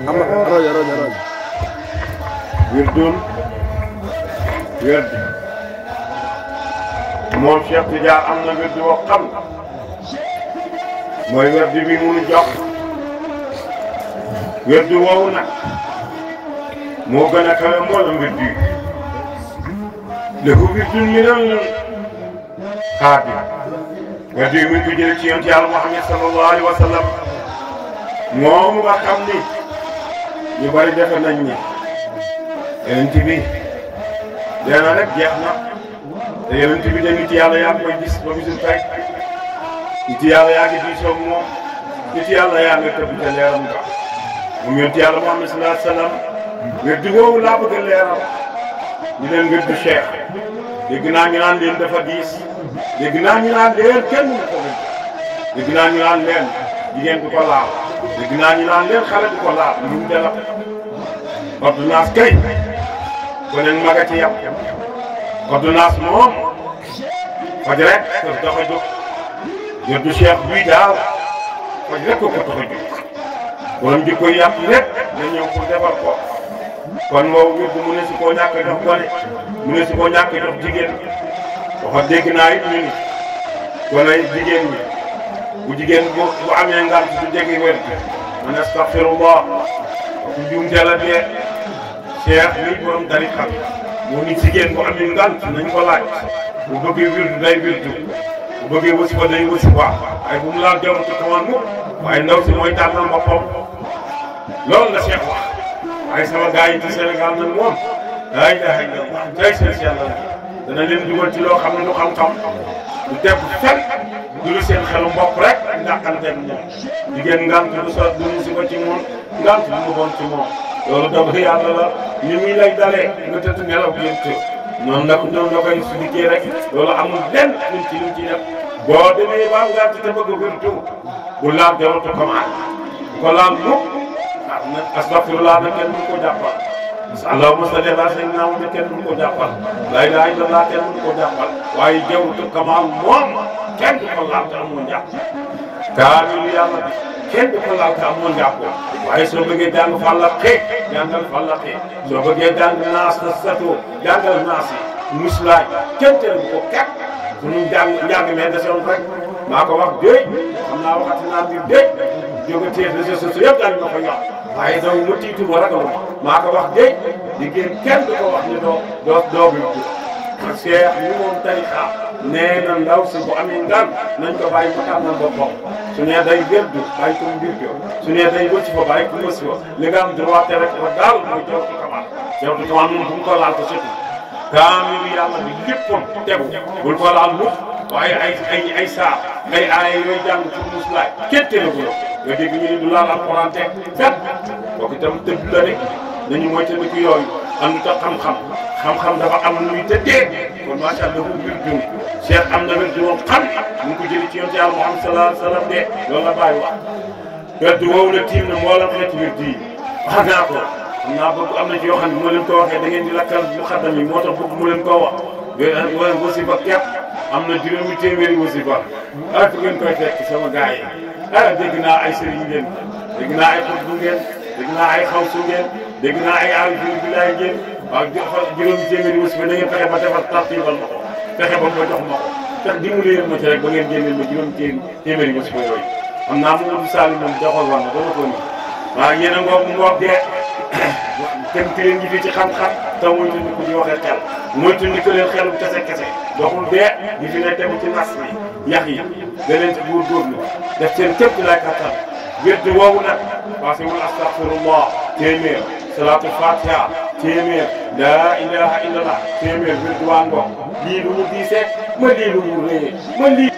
roja wirdun wirdi moom Cheikh Tidiane am na wirdi woo xam mooy wirdi bi mu jox wirdi woowu nag moo gën a kawe mboolem wirdi yi lahu wirdun minal xaadim wirdi yi mu ngi ko jëlee ci yonent Yàlla Muhammad sallallahu alayhi wa sallam moom nga xam ni ñu bari defe nañ ni yonent bi dee na rek jeex na te yonent bi de nit yàlla yaa ngi koy gis ba bisul tey nit yàlla yaa ngi diisoo moom nit yàlla yaa ngi tëbb ca leeram nga moom yonent yàlla Muhammad sallallahu alayhi wa sallam wirdu woowu laa bëgg a leeral ñu leen wirdu Cheikh dégg naa ñu naan leen dafa diis dégg naa ñu naan leen kenn mënu ko dégg naa ñu naan leen jigéen du ko laal dégg naa ñu naan leen xale du ko laal lu mu dela ordonnance kay ko nen maga ci yàpp ordonnance moom faj rek ko tax a jóg wirdu Cheikh bii daal faj rek ko tax a jóg borom di koy yàpp rek na ñëw pour defar ko kon woowu wirdu mu ne si koo ñàkk jox gone mu ne si koo ñàkk jox jigéen waxa dégg naa it ñu ni gone jigéen ñi bu jigéen bu amee ngant du jege wér man astaghfirullah ku juumte la dee Cheikh mi borom tariqa bi moo ni jigéen bu amee ngant nañ ko laaj bu bëggee wirdu day wirdu bu bëggee wasifa day wasifa waaye bu mu laal jawwatu kaman mu waaye ndaw si mooy tànnal boppam loolu la Cheikh wax waaye sama gars yi ci Sénégal nag moom laa ilaaha illallah tey seen Yàlla dana leen dugal ci loo xam ne du xam-xam du tegu fenn du lu seen xelu bopp rek ndàqanteeg moom jigéen ngant du sa du musiba ci moom ngant du mu bon ci moom loolu doog yàlla la ni muy lay dalee nga tëdd nelaw gént noonu nag noonu la koy sudikkee rek loolu amul lenn luñ ci def boo demee ba ngant te bëgg a wirdu bu laal jawatu commande bu ko laal mukk ah nag astafirullah na kenn mënu ko jàppal allahumma salli ala sayyidina Muhammad kenn mënu ko jàppal la ilaha illallah kenn mënu ko jàppal waaye jawatu commande moom kenn du ko laal te amoo njàpp kaamilu yàlla bi kenn du ko laal te amoo njàpp waaye soo bëggee jàng fàllaqi jàngal fàllaqi soo bëggee jàng naas na sato jàngal naas yi muslaay kenn teel ko képp suñu njàng mee desoon rek maa ko wax déy xam naa waxati naa mbir déy jóge tee réseaux sociaux yëpp daal ma ko yokk waaye daw ma tiitu ma ragal maa ko wax déy liggéey kenn du ko wax ne doo bi Cheikh ñu moom tariqa nee na ndaw si bu amee ngan nañ ko bàyyi mu tànnal boppam su nee day wirdu bàyyi ko mbir jo su nee day wasifa bàyyi ko wasifa li nga am droit rek ba daal mooy jawtu kamal moom bu mu ko laal ko surtout kaamilu yàlla bi léppam tegu bul ko laal mukk waaye ay saa ay aaya yooyu jàng pour muslaay kenn tegu la nga dégg ñu ni du laal alxuraan teg fet kooku itam tëdd la rek nañu moytandiku yooyu am ta xam-xam dafa am nu muy tëddee kon macha allah bu wirdu Cheikh am na wirdu moom xam mu ngi ko jëli ci yonent Yàlla Muhammad sallallahu alayhi wa sallam de loolu la bàyyi wax wirdu woowu la tiim na mboolem xeeti wirdu yi wax naa ko xam naa bëgg am na ci yoo xam ne moo leen ko waxee da ngeen di lakkal muxaddam yi moo tax bëgg mu leen koo wax wasifa képp am na juróomi téeméeri wasifa fu ngeen koy fekk sama gars yi dégg naa ay sëriñ ngeen dégg naa ay xutbu ngeen dégg naa ay xawsu ngeen dégg naa ay aarifin billaay ngeen waaw juróomi téeméeri wasifa da ngeen fexe ba defar tartibal ma ko fexe ba ma jox ma ko tax dimbali leen ma ci rek ba ngeen génneel ma juróomi téeméeri wasifa yooyu xam naa Mamadou Salim moom joxoon woon na dama ko nii waaw yéen a ngoog dee kenn ki leen ji fi ci xam-xam taw mooy tundi ko di waxee xel mooy tundi ko leen xel bu kese doxul dee di fi ne tegu ci nas bi yax yi da leen ci góorgóorlu def seen képp lay kattan wirdu woowu nag parce que astaghfirullah téeméer salatul fatiha téeméer laa ilaha illallah téeméer wirdu waa ngoog lii lu mu diisee ma lii lu mu réyee ma lii